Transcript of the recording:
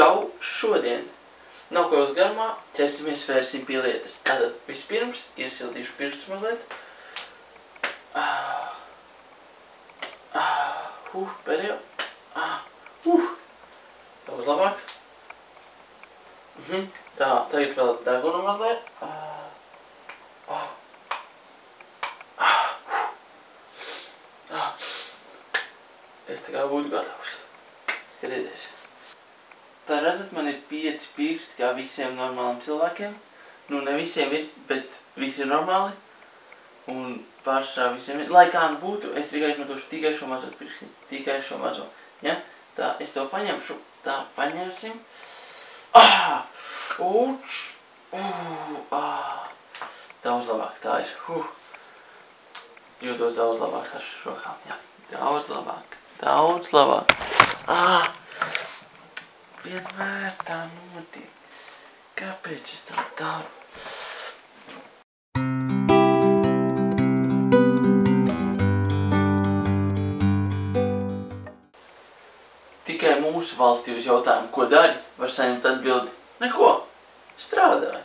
Čau šodien! Nav ko ilgi garumā, ķersimies vērsim pie lietas. Tātad vispirms iesildīšu pirkstus mazliet. Pēdējo. Daudz labāk. Tā, tagad vēl degunu mazliet. Es tā kā būtu gatavs. Skatieties. Tā redzat, man ir 5 pirksti kā visiem normāliem cilvēkiem. Nu, ne visiem ir, bet visi ir normāli. Un pārsvarā visiem ir. Lai kā nu būtu, es tikai izmantošu tikai šo mazo pirksti. Tikai šo mazo. Ja? Tā, es to paņemšu. Tā, paņemsim. Daudz labāk, tā ir. Jūtos daudz labāk ar rokām, jā. Daudz labāk, daudz labāk. Vienmēr tā notiek. Kāpēc es tā daru? Tikai mūsu valstī uz jautājumu, ko dari, var saņemt atbildi. Neko, strādāju.